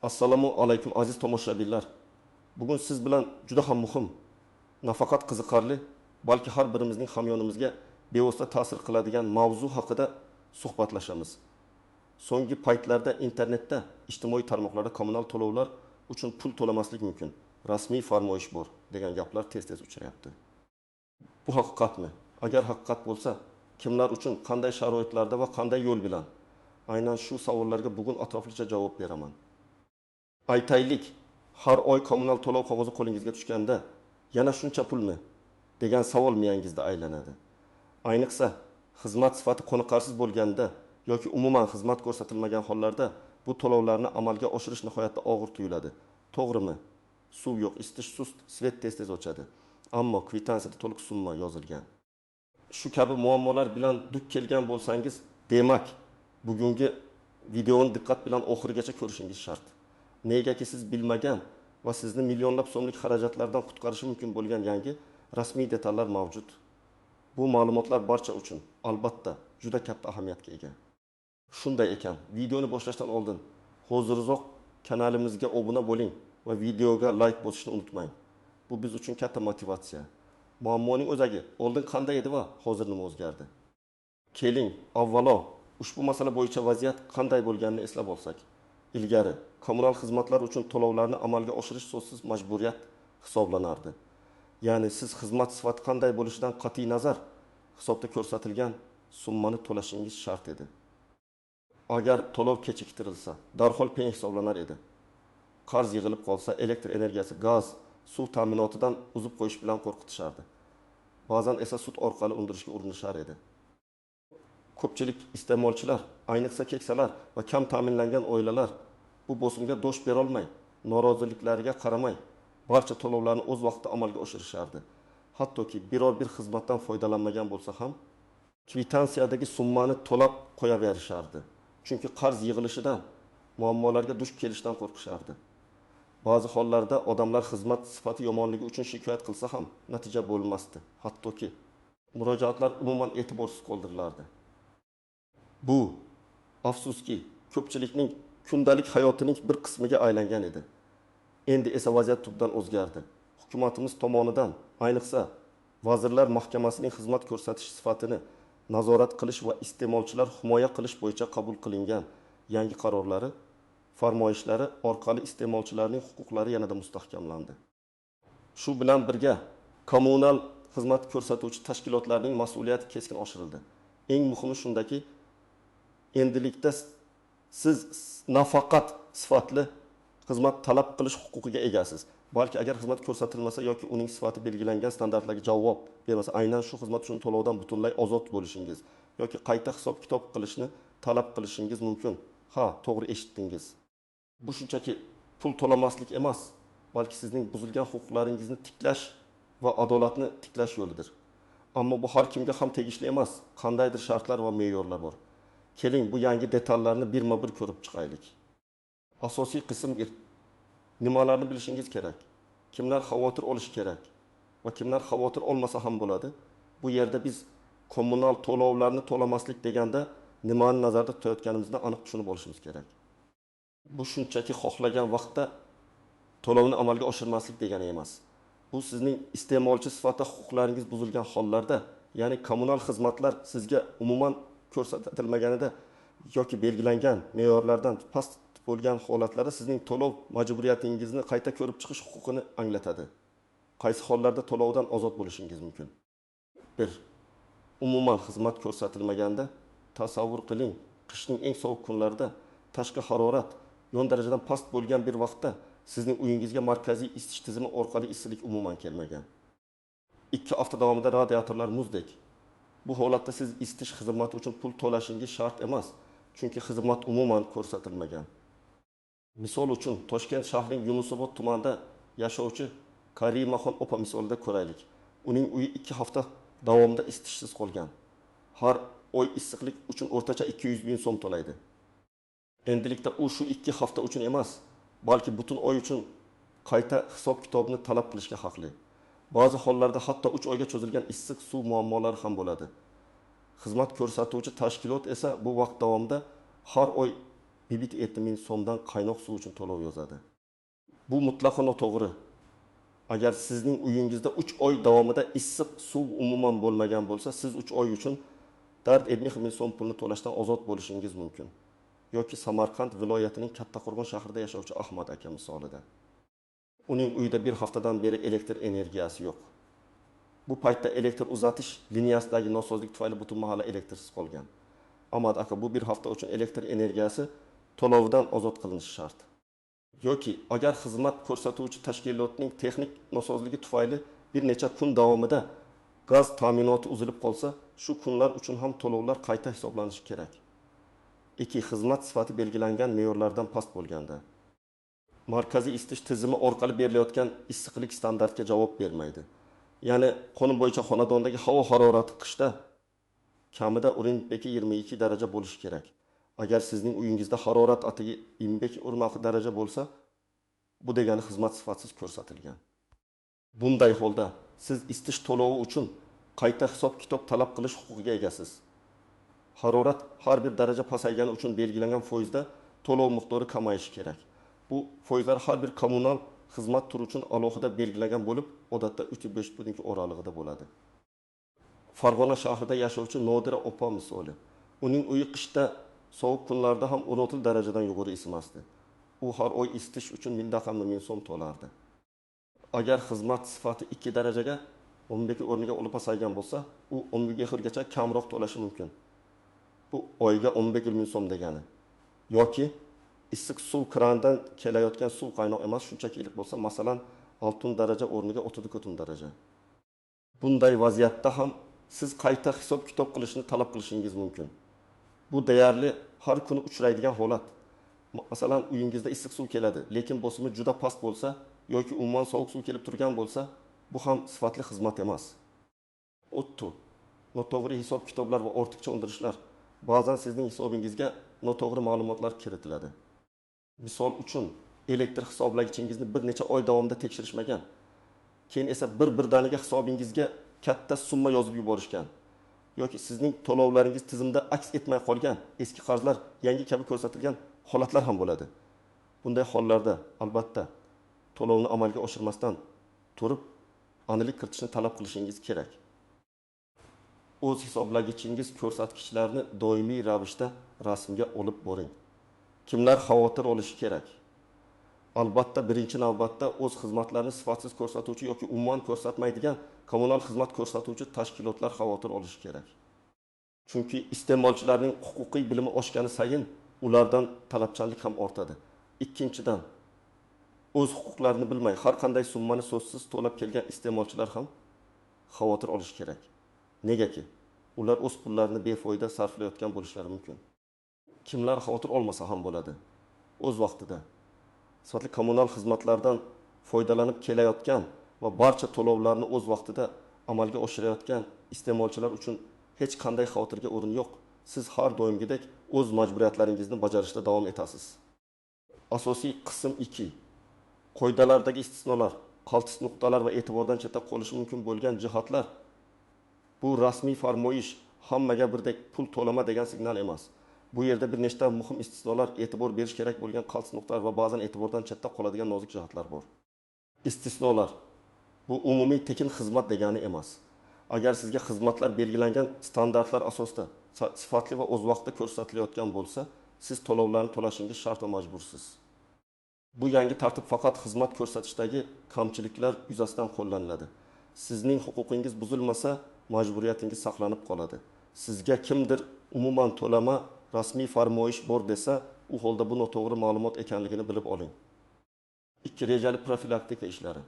Assalomu alaykum aziz tomoshabinlar. Bugun siz bilan juda ham muhim, nafaqat qiziqarli, balki har birimizning hamyonimizga bevosita ta'sir qiladigan mavzu haqida suhbatlashamiz. So'nggi paytlarda internetda, ijtimoiy tarmoqlarda kommunal to'lovlar uchun pul to'lamaslik mumkin. Rasmiy farmoyish bor degan gaplar tez-tez uchrayapti. Bu haqiqatmi? Agar haqiqat bo'lsa, kimlar uchun, qanday sharoitlarda va qanday yo'l bilan? Aynan shu savollarga bugun atroflicha javob beraman. Aytaylik, har oy kommunal to'lov qog'ozi qo'lingizga tushganda, yana shuncha pulmi degan savol miyangizda aylanadi. Ayniqsa, xizmat sifati qoniqarsiz bo'lganda yoki umuman xizmat ko'rsatilmagan hollarda bu to'lovlarni amalga oshirish nihoyatda og'ir tuyuladi. To'g'rimi? Suv yo'q, isitish sust, svet tez-tez o'chadi. Ammo kvitansiyada to'liq summa yozilgan. Shu kabi muammolar bilan duch kelgan bo'lsangiz, demak, bugungi videoni diqqat bilan oxirigacha ko'rishingiz shart. Negaki siz bilmagan va sizni millionlab so'mlik xarajatlardan qutqarishi mumkin bo'lgan yangi rasmiy detallar mavjud. Bu ma'lumotlar barcha uchun albatta juda katta ahamiyatga ega. Shunday ekan, videoni boshlashdan oldin hoziroq kanalimizga obuna bo'ling va videoga like bosishni unutmang. Bu biz uchun katta motivatsiya. Muammoning o'zagi oldin qanday edi va hozir nima o'zgardi? Keling, avvalo ushbu masala bo'yicha vaziyat qanday bo'lganini eslab olsak. Ilgari kommunal xizmatlar uchun to'lovlarni amalga oshirish so'zsiz majburiyat hisoblanardi. Ya'ni siz xizmat sifati qanday bo'lishidan qat'iy nazar hisobda ko'rsatilgan summani to'lashingiz shart edi. Agar to'lov kechiktirilsa, darhol penya hisoblanar edi. Qarz yig'ilib qolsa, elektr energiyasi, gaz, suv ta'minotidan uzib qo'yish bilan qo'rqitishardi. Ba'zan esa sud orqali undirishga urinishar edi. Ko'pchilik iste'molchilar, ayniqsa keksalar va kam ta'minlangan oilalar bu bosimga dosh bera olmay, noroziliklariga qaramay, barcha to'lovlarni o'z vaqtida amalga oshirishardi. Hattoki biror bir xizmatdan foydalanmagan bo'lsa ham, kvitansiyadagi summani to'lab qo'yaverishardi. Chunki qarz yig'ilishidan, muammolarga duch kelishdan qo'rqishardi. Ba'zi hollarda odamlar xizmat sifati yomonligi uchun shikoyat qilsa ham natija bo'lmasdi. Hattoki murojaatlar umuman e'tiborsiz qoldirilardi. Bu, afsuski, ko'pchilikning kundalik hayotining bir qismiga aylangan edi. Endi esa vaziyat tubdan o'zgardi. Hukumatimiz tomonidan, ayniqsa Vazirlar Mahkamasining xizmat ko'rsatish sifatini nazorat qilish va iste'molchilar himoya qilish bo'yicha qabul qilingan yangi qarorlari, farmoyishlari orqali iste'molchilarning huquqlari yanada mustahkamlandi. Shu bilan birga kommunal xizmat ko'rsatuvchi tashkilotlarning mas'uliyati keskin oshirildi. Eng muhimi shundaki, endilikda siz nafaqat sifatli xizmat talab qilish huquqiga egasiz. Balki agar xizmat ko'rsatilmasa yoki uning sifati belgilangan standartlarga javob bermasa, aynan shu xizmat uchun to'lovdan butunlay ozod bo'lishingiz yoki qayta hisob-kitob qilishni talab qilishingiz mumkin. Ha, to'g'ri eshitdingiz. Bu shunchaki pul to'lamaslik emas, balki sizning buzilgan huquqlaringizni tiklash va adolatni tiklash yo'lidir. Ammo bu har kimga ham tegishli emas. Qandaydir shartlar va me'yorlar bor. Keling, bu yangi detallarni birma-bir ko'rib chiqaylik. Asosiy qism 1. Nimalarni bilishingiz kerak? Kimlar xavotir olishi kerak va kimlar xavotir olmasa ham bo'ladi? Bu yerda biz kommunal to'lovlarni to'lamaslik deganda nimani nazarda tutayotganimizni aniq tushunib olishimiz kerak. Bu shunchaki xohlagan vaqtda to'lovni amalga oshirmaslik degani emas. Bu sizning iste'molchi sifatida huquqlaringiz buzilgan hollarda, ya'ni kommunal xizmatlar sizga umuman ko'rsatilmaganida yoki belgilangan me'yorlardan past bo'lgan holatlarda sizning to'lov majburiyatingizni qayta ko'rib chiqish huquqini anglatadi. Qaysi hollarda to'lovdan ozod bo'lishingiz mumkin? 1. Umuman xizmat ko'rsatilmaganda, tasavvur qiling, qishning eng sovuq kunlarida tashqi harorat 10 darajadan past bo'lgan bir vaqtda sizning uyingizga markaziy isitish tizimi orqali issiqlik umuman kelmagan. 2 hafta davomida radiatorlar muzdek. Bu holatda siz isitish xizmati uchun pul to'lashingiz shart emas, chunki xizmat umuman ko'rsatilmagan. Misol uchun, Toshkent shahrining Yunusobod tumanida yashovchi Karimaxon opa misolida ko'raylik. Uning uyi 2 hafta davomida isitishsiz qolgan. Har oy issiqlik uchun o'rtacha 200 ming so'm to'laydi. Endilikda u shu 2 hafta uchun emas, balki butun oy uchun qayta hisob-kitobni talab qilishga haqli. Ba'zi hollarda hatto 3 oyga cho'zilgan issiq suv muammolari ham bo'ladi. Xizmat ko'rsatuvchi tashkilot esa bu vaqt davomida har oy ming so'mdan qaynoq suv uchun to'lov yozadi. Bu mutlaqo noto'g'ri. Agar sizning uyingizda 3 oy davomida issiq suv umuman bo'lmagan bo'lsa, siz 3 oy uchun dard 70 ming so'm pulni to'lashdan ozod bo'lishingiz mumkin. Yoki Samarqand viloyatining Kattaqo'rg'on shahrida yashovchi Ahmad aka misolida. Uning uyida bir haftadan beri elektr energiyasi yo'q. Bu paytda elektr uzatish liniyasidagi nosozlik tufayli butun mahalla elektrsiz qolgan. Ahmad aka bu bir hafta uchun elektr energiyasi to'lovidan ozod qilinishi shart. Yoki agar xizmat ko'rsatuvchi tashkilotning texnik nosozligi tufayli bir necha kun davomida gaz ta'minoti uzilib qolsa, shu kunlar uchun ham to'lovlar qayta hisoblanishi kerak. 2. Xizmat sifati belgilangan me'yorlardan past bo'lganda. Markaziy isitish tizimi orqali berilayotgan issiqlik standartga javob bermaydi. Ya'ni qonun bo'yicha xonadondagi havo harorati qishda kamida o'rinbeki 22 daraja bo'lishi kerak. Agar sizning uyingizda harorat atigi 25 daraja bo'lsa, bu degani xizmat sifatsiz ko'rsatilgan. Bunday holda siz isitish to'lovi uchun qayta hisob-kitob talab qilish huquqiga egasiz. Harorat har bir daraja pasaygani uchun belgilangan foizda to'lov miqdori kamayishi kerak. Bu foizlar har bir kommunal xizmat turi uchun alohida belgilangan bo'lib, odatda 3-5 pudning oralig'ida bo'ladi. Farg'ona shahrida yashovchi Nodira opa misoli. Uning uyi qishda sovuq kunlarda ham 16 darajadan yuqori isimasdi. U har oy isitish uchun 1000 ming so'm to'lardi. Agar xizmat sifati 2 darajaga 12 o'rniga olib pasaygan bo'lsa, u 10 gacha kamroq to'lashi mumkin. Bu oyga 15 ming so'm degani. Yoki issiq suv krandan kelayotgan suv qaynoq emas, shunchaki iliq bo'lsa, masalan, 6 daraja o'rniga 34 daraja. Bunday vaziyatda ham siz qayta hisob-kitob qilishni talab qilishingiz mumkin. Bu deyarli har kuni uchraydigan holat. Masalan, uyingizda issiq suv keladi, lekin bosimi juda past bo'lsa yoki umuman sovuq suv kelib turgan bo'lsa, bu ham sifatli xizmat emas. O'ttu. Noto'g'ri hisob-kitoblar va ortiqcha undirishlar. Ba'zan sizning hisobingizga noto'g'ri ma'lumotlar kiritiladi. Misol uchun, elektr hisoblagichingizni bir necha oy davomida tekshirishmagan. Keyin esa birdaniga hisobingizga katta summa yozib yuborishgan. Yoki sizning to'lovlaringiz tizimda aks etmay qolgan, eski qarzlar yangi kabi ko'rsatilgan holatlar ham bo'ladi. Bunday hollarda albatta to'lovni amalga oshirmasdan turib, aniqlik kiritishni talab qilishingiz kerak. O'z hisoblagichingiz ko'rsatkichlarini doimiy ravishda rasmga olib boring. Kimlar xavotir olishi kerak? Albatta birinchi navbatda o'z xizmatlarini sifatsiz ko'rsatuvchi yoki umuman ko'rsatmaydigan kommunal xizmat ko'rsatuvchi tashkilotlar xavotir olishi kerak. Chunki iste'molchilarning huquqiy bilimi oshgani sayin ulardan talabchanlik ham ortadi. Ikkinchidan, o'z huquqlarini bilmay har qanday summani so'zsiz to'lab kelgan iste'molchilar ham xavotir olishi kerak. Negaki, ular o'z pullarini befoyda sarflayotgan bo'lishlari mumkin. Kimlar xavotir olmasa ham bo'ladi. O'z vaqtida sifatli kommunal xizmatlardan foydalanib kelayotgan va barcha to'lovlarni o'z vaqtida amalga oshirayotgan iste'molchilar uchun hech qanday xavotirga o'rin yo'q. Siz har doimgidek o'z majburiyatlaringizni bajarishda davom etasiz. Asosiy qism 2. Qoidalardagi istisnolar, qaltis nuqtalar va e'tibordan chetda qolishi mumkin bo'lgan jihatlar. Bu rasmiy farmoyish hammaga birdek pul to'lama degan signal emas. Bu yerda bir nechta muhim istisnolar, e'tibor berish kerak bo'lgan qaltis nuqtalar va ba'zan e'tibordan chetda qoladigan nozik jihatlar bor. Istisnolar bu umumiy tekin xizmat degani emas. Agar sizga xizmatlar belgilangan standartlar asosida sifatli va o'z vaqtida ko'rsatilayotgan bo'lsa, siz to'lovlarni to'lashingiz shart va majbursiz. Bu yangi tartib faqat xizmat ko'rsatishdagi kamchiliklar yuzasidan qo'llaniladi. Sizning huquqingiz buzilmasa, majburiyatingiz saqlanib qoladi. Sizga kimdir umuman to'lama rasmiy farmoyish bor desa, u holda bu noto'g'ri ma'lumot ekanligini bilib oling. 2. Rejali profilaktika ishlari.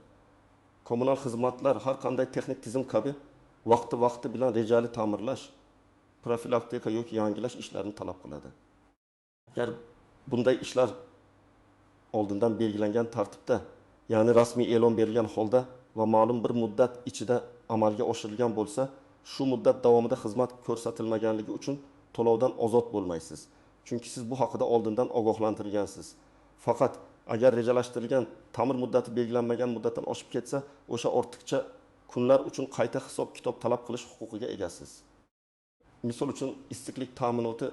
Kommunal xizmatlar har qanday texnik tizim kabi vaqti bilan rejali ta'mirlash, profilaktika yoki yangilash ishlarini talab qiladi. Agar bunday ishlar oldindan belgilangan tartibda, ya'ni rasmiy e'lon berilgan holda va ma'lum bir muddat ichida amalga oshirilgan bo'lsa, shu muddat davomida xizmat ko'rsatilmaganligi uchun to'lovdan ozod bo'lmaysiz. Chunki siz bu haqida oldindan ogohlantirilgansiz. Faqat agar rejalashtirilgan ta'mir muddati belgilanmagan muddatdan oshib ketsa, o'sha ortiqcha kunlar uchun qayta hisob-kitob talab qilish huquqiga egasiz. Misol uchun, issiqlik ta'minoti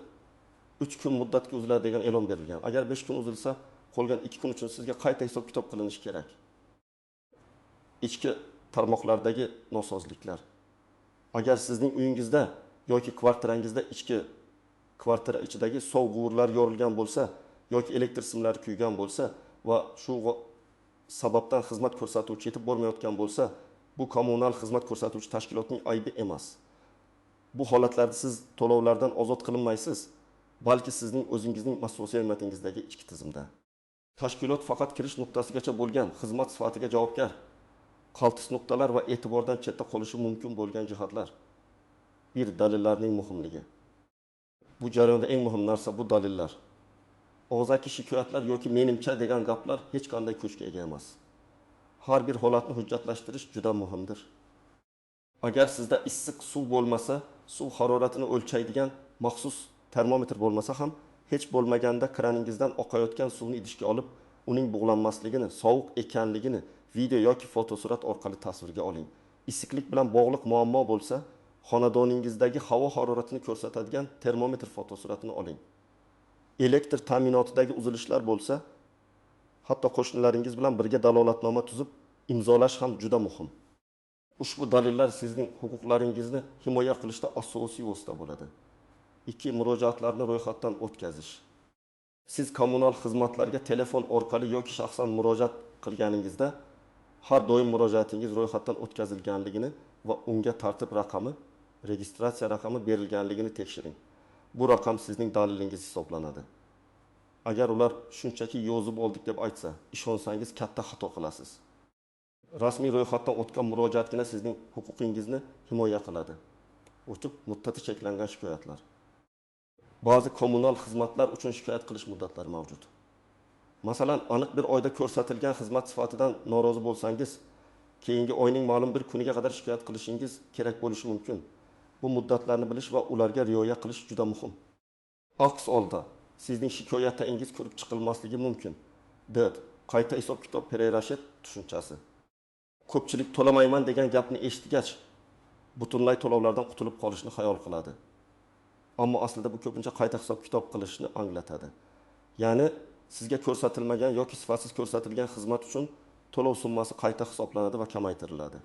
3 kun muddatga uziladi degan e'lon berilgan. Agar 5 kun uzilsa, qolgan 2 kun uchun sizga qayta hisob-kitob qilinishi kerak. Ichki tarmoqlardagi nosozliklar. Agar sizning uyingizda yoki kvartirangizda ichki kvartira ichidagi sovuq quvurlar yorilgan bo'lsa, yoki elektr simlari kuygan bo'lsa va shu sababdan xizmat ko'rsatuvchi yetib bormayotgan bo'lsa, bu kommunal xizmat ko'rsatuvchi tashkilotning aybi emas. Bu holatlarda siz to'lovlardan ozod qilinmaysiz, balki sizning o'zingizning mas'uliyatingizdagi ichki tizimda. Tashkilot faqat kirish nuqtasigacha bo'lgan xizmat sifatiga javobgar. Qaltis nuqtalar va e'tibordan chetda qolishi mumkin bo'lgan jihatlar. Bir, dalillarning muhimligi. Bu jarayonda eng muhim narsa bu dalillar. Og'zaki shikoyatlar yoki menimcha degan gaplar hech qanday kuchga ega emas. Har bir holatni hujjatlashtirish juda muhimdir. Agar sizda issiq suv bo'lmasa, suv haroratini o'lchaydigan maxsus termometr bo'lmasa ham, hech bo'lmaganda kraningizdan oqayotgan suvni idishga olib, uning bug'lanmasligini, sovuq ekanligini video yoki fotosurat orqali tasvirga oling. Issiqlik bilan bog'liq muammo bo'lsa, xonadoningizdagi havo haroratini ko'rsatadigan termometr fotosuratini oling. Elektr ta'minotidagi uzilishlar bo'lsa, hatto qo'shnilaringiz bilan birga dalolatnoma tuzib, imzolash ham juda muhim. Ushbu dalillar sizning huquqlaringizni himoya qilishda asosiy vosita bo'ladi. 2. Murojaatlarni ro'yxatdan o'tkazish. Siz kommunal xizmatlarga telefon orqali yoki shaxsan murojaat qilganingizda, har doim murojaatingiz ro'yxatdan o'tkazilganligini va unga tartib raqami, registratsiya raqami berilganligini tekshiring. Bu raqam sizning dalilingiz hisoblanadi. Agar ular shunchaki yozib oldik deb aytsa, ishonsangiz katta xato qilasiz. Rasmiy ro'yxatdan o'tgan murojaatgina sizning huquqingizni himoya qiladi. O'tib muddati cheklangan shikoyatlar. Ba'zi kommunal xizmatlar uchun shikoyat qilish muddatlari mavjud. Masalan, aniq bir oyda ko'rsatilgan xizmat sifatidan norozi bo'lsangiz, keyingi oyning ma'lum bir kuniga qadar shikoyat qilishingiz kerak bo'lishi mumkin. Bu muddatlarni bilish va ularga rioya qilish juda muhim. Aks holda sizning shikoyatingiz ko'rib chiqilmasligi mumkin. Qayta hisob-kitob pererashet tushunchasi. Ko'pchilik to'lamayman degan gapni eshitgach, butunlay to'lovlardan qutulib qolishni xayol qiladi. Ammo aslida bu ko'pincha qayta hisob-kitob qilishni anglatadi. Ya'ni sizga ko'rsatilmagan yoki sifatsiz ko'rsatilgan xizmat uchun to'lov summasi qayta hisoblanadi va kamaytiriladi.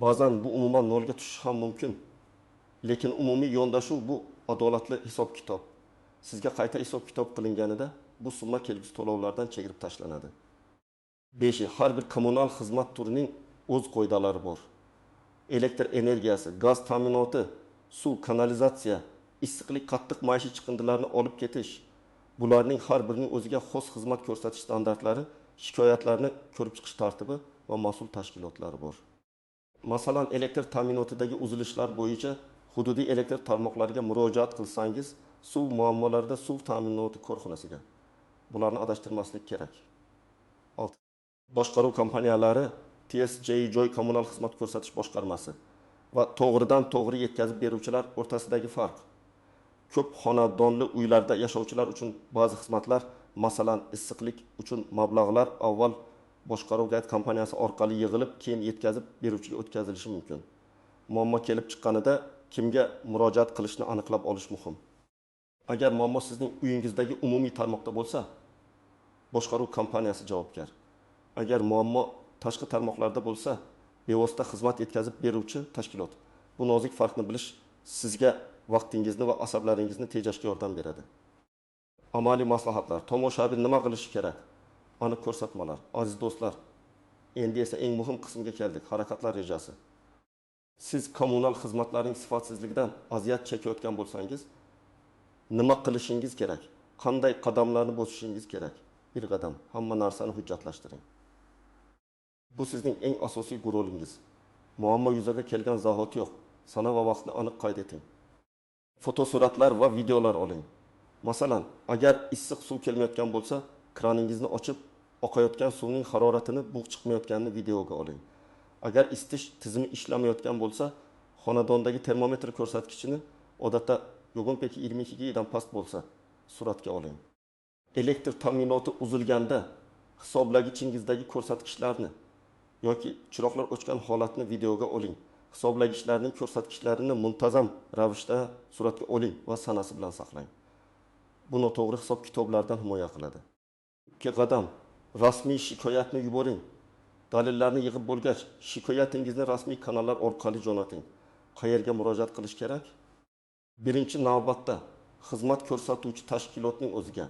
Ba'zan bu umuman nolga tushishi ham mumkin. Lekin umumiy yondashuv bu adolatli hisob-kitob. Sizga qayta hisob-kitob qilinganida bu summa kelgusi to'lovlardan chegirib tashlanadi. 5. Har bir kommunal xizmat turining o'z qoidalari bor. Elektr energiyasi, gaz ta'minoti, suv, kanalizatsiya, issiqlik, qattiq maishiy chiqindilarni olib ketish. Bularning har birining o'ziga xos xizmat ko'rsatish standartlari, shikoyatlarni ko'rib chiqish tartibi va mas'ul tashkilotlari bor. Masalan, elektr ta'minotidagi uzilishlar bo'yicha hududiy elektr tarmoqlariga murojaat qilsangiz, suv muammolarida suv ta'minoti korxonasiga. Bularni adashtirmaslik kerak. 6. Boshqaruv kompaniyalari, TSJ Joy kommunal xizmat ko'rsatish boshqarmasi va to'g'ridan-to'g'ri yetkazib beruvchilar o'rtasidagi farq. Ko'p xonadonli uylarda yashovchilar uchun ba'zi xizmatlar, masalan, issiqlik uchun mablag'lar avval boshqaruv kompaniyasi orqali yig'ilib, keyin yetkazib beruvchiga o'tkazilishi mumkin. Muammo kelib chiqqanida kimga murojaat qilishni aniqlab olish muhim. Agar muammo sizning uyingizdagi umumiy tarmoqda bo'lsa, boshqaruv kompaniyasi javobgar. Agar muammo tashqi tarmoqlarda bo'lsa, bevosita xizmat yetkazib beruvchi tashkilot. Bu nozik farqni bilish sizga vaqtingizni va asablaringizni tejashga yordam beradi. Amaliy maslahatlar. Tomoshabin nima qilishi kerak? Aniq ko'rsatmalar. Aziz do'stlar, endi esa eng muhim qismga keldik. Harakatlar rejasi. Siz kommunal xizmatlarning sifatsizligidan aziyat chekayotgan bo'lsangiz, nima qilishingiz kerak? Qanday qadamlarni bosishingiz kerak? Bir qadam, hamma narsani hujjatlashtiring. Bu sizning eng asosiy rolingiz. Muammo yuzaga kelgan zahoti yo'q. Sana va vaqtni aniq qayd eting. Fotosuratlar va videolar oling. Masalan, agar issiq suv kelmayotgan bo'lsa, kraningizni ochib, oqayotgan suvning haroratini bug' chiqmayotganini videoga oling. Agar isitish tizimi ishlamayotgan bo'lsa, xonadondagi termometr ko'rsatkichini odatda yo'g'on-peki 22 dan past bo'lsa, suratga oling. Elektr ta'minoti uzilganda hisoblagichingizdagi ko'rsatkichlarni yoki chiroqlar o'chgan holatni videoga oling. Hisoblagichlarning ko'rsatkichlarini muntazam ravishda suratga oling va sanasi bilan saqlang. bu noto'g'ri hisob kitoblardan himoya qiladi. Ikki qadam, rasmiy shikoyatni yuboring. Dalillarni yig'ib bo'lgach, shikoyatingizni rasmiy kanallar orqali jo'nating. Qayerga murojaat qilish kerak? Birinchi navbatda xizmat ko'rsatuvchi tashkilotning o'ziga.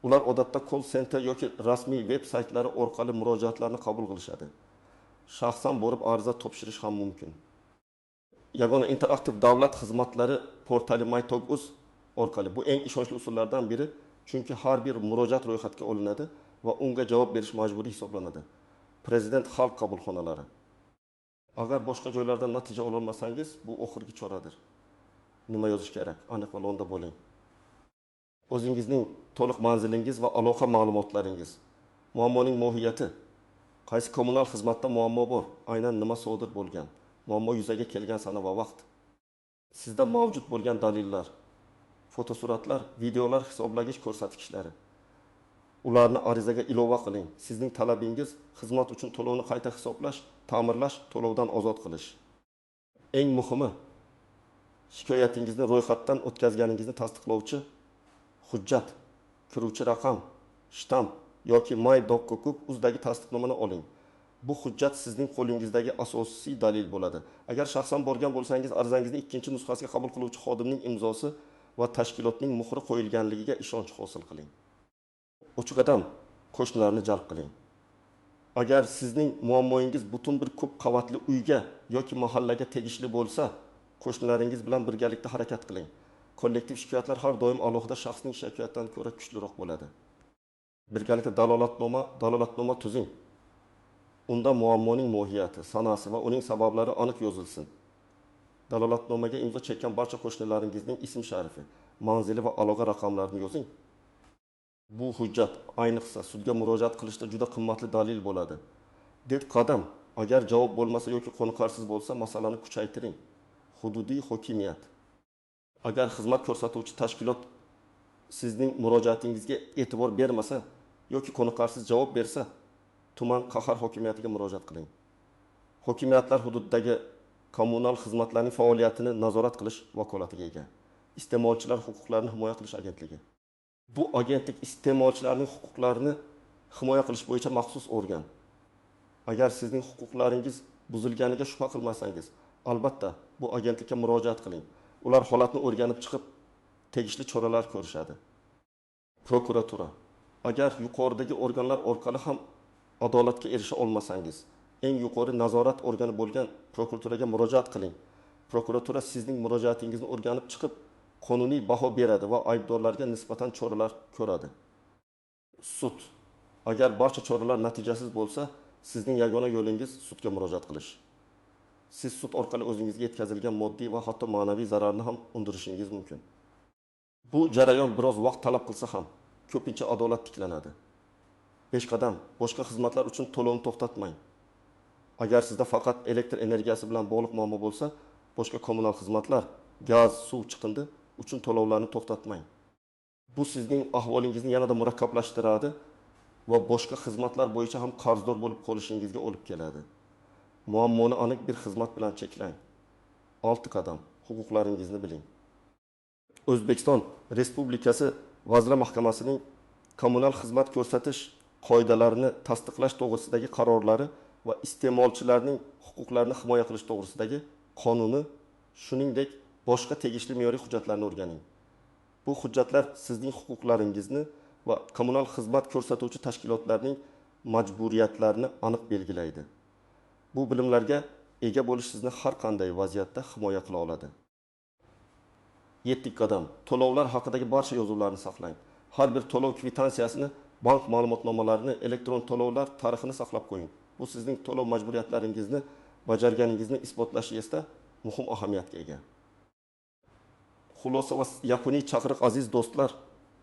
Ular odatda call center yoki rasmiy veb saytlari orqali murojaatlarni qabul qilishadi. Shaxsan borib ariza topshirish ham mumkin. Yagona interaktiv davlat xizmatlari portali My.uz orqali bu eng ishonchli usullardan biri, chunki har bir murojaat ro'yxatga olinadi va unga javob berish majburiy hisoblanadi. Prezident xalq qabulxonalari. Agar boshqa joylardan natija ololmasangiz, bu oxirgi choradir. Nima yozish kerak? Aniq va lo'nda bo'ling. O'zingizning to'liq manzilingiz va aloqa ma'lumotlaringiz. Muammoning mohiyati. Qaysi kommunal xizmatda muammo bor? Aynan nima sodir bo'lgan? Muammo yuzaga kelgan sana va vaqt. Sizda mavjud bo'lgan dalillar, fotosuratlar, videolar, hisoblagich ko'rsatkichlari. Ularni arizaga ilova qiling. Sizning talabingiz xizmat uchun to'lovni qayta hisoblash, ta'mirlash, to'lovdan ozod qilish. Eng muhimi, shikoyatingizni ro'yxatdan o'tkazganingizni tasdiqlovchi hujjat, kiruvchi raqam, shtamp yoki my.gov.uz-dagi tasdiqnomani oling. Bu hujjat sizning qo'lingizdagi asosiy dalil bo'ladi. Agar shaxsan borgan bo'lsangiz, arizangizning ikkinchi nusxasiga qabul qiluvchi xodimning imzosi va tashkilotning muhri qo'yilganligiga ishonch hosil qiling. Uch qadam, qo'shnilarni jalb qiling. Agar sizning muammoingiz butun bir ko'p qavatli uyga yoki mahallaga tegishli bo'lsa, qo'shnilaringiz bilan birgalikda harakat qiling. Kollektiv shikoyatlar har doim alohida shaxsning shikoyatidan ko'ra kuchliroq bo'ladi. Birgalikda dalolatnoma tuzing. Unda muammoning mohiyati, sanasi va uning sabablari aniq yozilsin. Dalolatnomaga imzo chekkan barcha qo'shnilaringizning ism-sharifi, manzili va aloqa raqamlarini yozing. Bu hujjat ayniqsa sudga murojaat qilishda juda qimmatli dalil bo'ladi. Deb qadam, agar javob bo'lmasa yoki qoniqarsiz bo'lsa, masalani kuchaytiring. Hududiy hokimiyat. Agar xizmat ko'rsatuvchi tashkilot sizning murojaatingizga e'tibor bermasa yoki qoniqarsiz javob bersa, tuman qahar hokimiyatiga murojaat qiling. Hokimiyatlar hududidagi kommunal xizmatlarning faoliyatini nazorat qilish vakolatiga ega. Iste'molchilar huquqlarini himoya qilish agentligi. Bu agentlik iste'molchilarning huquqlarini himoya qilish bo'yicha maxsus organ. Agar sizning huquqlaringiz buzilganiga shubha qilmasangiz, albatta bu agentlikka murojaat qiling. Ular holatni o'rganib chiqib, tegishli choralar ko'rishadi. Prokuratura. Agar yuqoridagi organlar orqali ham adolatga erisha olmasangiz, eng yuqori nazorat organi bo'lgan prokuraturaga murojaat qiling. Prokuratura sizning murojaatingizni o'rganib chiqib, qonuniy baho beradi va aybdorlarga nisbatan choralar ko'radi. Sud. Agar barcha choralar natijasiz bo'lsa, sizning yagona yo'lingiz sudga murojaat qilish. Siz sud orqali o'zingizga yetkazilgan moddiy va hatto ma'naviy zararni ham undirishingiz mumkin. Bu jarayon biroz vaqt talab qilsa ham, ko'pincha adolat tiklanadi. 5 qadam, boshqa xizmatlar uchun to'lovni to'xtatmang. Agar sizda faqat elektr energiyasi bilan bog'liq muammo bo'lsa, boshqa kommunal xizmatlar, gaz, suv chiqindi uchun to'lovlarni to'xtatmang. Bu sizning ahvolingizni yanada murakkablashtiradi va boshqa xizmatlar bo'yicha ham qarzdor bo'lib qolishingizga olib keladi. Muammoni aniq bir xizmat bilan cheklang. 6 qadam, huquqlaringizni biling. O'zbekiston Respublikasi Vazirlar Mahkamasining kommunal xizmat ko'rsatish qoidalarini tasdiqlash to'g'risidagi qarorlari va iste'molchilarning huquqlarini himoya qilish to'g'risidagi qonuni, shuningdek boshqa tegishli me'yoriy hujjatlarni o'rganing. Bu hujjatlar sizning huquqlaringizni va kommunal xizmat ko'rsatuvchi tashkilotlarning majburiyatlarini aniq belgilaydi. Bu bilimlarga ega bo'lish sizni har qanday vaziyatda himoya qila oladi. 7 qadam, to'lovlar haqidagi barcha yozuvlarni saqlang. Har bir to'lov kvitansiyasini, bank ma'lumotnomalarini, elektron to'lovlar tarixini saqlab qo'ying. Bu sizning to'lov majburiyatlaringizni bajarganingizni isbotlashingizda muhim ahamiyatga ega. Xulosa va yakuniy chaqiriq aziz do'stlar,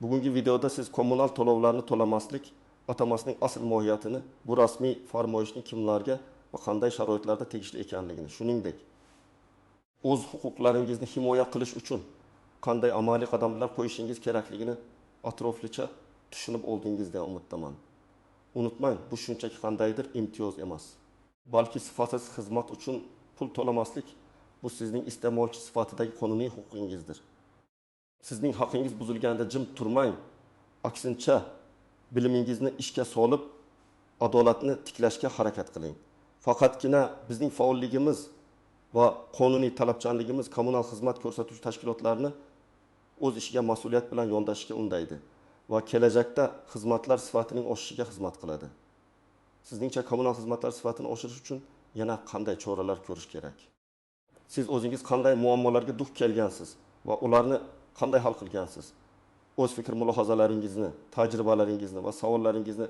bugungi videoda siz kommunal to'lovlarni to'lamaslik atamasining asl mohiyatini, bu rasmiy farmoyishning kimlarga va qanday sharoitlarda tegishli ekanligini, shuningdek, o'z huquqlaringizni himoya qilish uchun qanday amaliy qadamlar qo'yishingiz kerakligini atroflicha tushunib oldingizdan umiddaman. Unutmang, bu shunchaki qandaydir imtiyoz emas, balki sifatsiz xizmat uchun pul to'lamaslik bu sizning iste'molchi sifatidagi qonuniy huquqingizdir. Sizning haqqingiz buzilganda jim turmang. Aksincha, bilimingizni ishga solib, adolatni tiklashga harakat qiling. Faqatgina bizning faolligimiz va qonuniy talabchanligimiz kommunal xizmat ko'rsatuvchi tashkilotlarni o'z ishiga mas'uliyat bilan yondashishga undaydi va kelajakda xizmatlar sifatining oshishiga xizmat qiladi. Sizningcha kommunal xizmatlar sifatini oshirish uchun yana qanday choralar ko'rish kerak? Siz o'zingiz qanday muammolarga duch kelgansiz va ularni qanday hal qilgansiz? O'z fikr mulohazalaringizni, tajribalaringizni va savollaringizni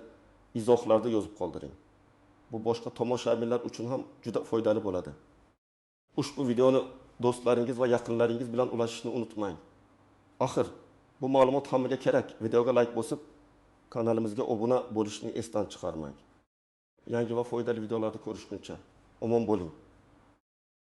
izohlarda yozib qoldiring. Bu boshqa tomoshabinlar uchun ham juda foydali bo'ladi. Ushbu videoni do'stlaringiz va yaqinlaringiz bilan ulashishni unutmang. Axir, bu ma'lumot hammaga kerak. Videoga like bosib, kanalimizga obuna bo'lishni esdan chiqarmang. Yangi va foydali videolarda ko'rishguncha omon bo'ling.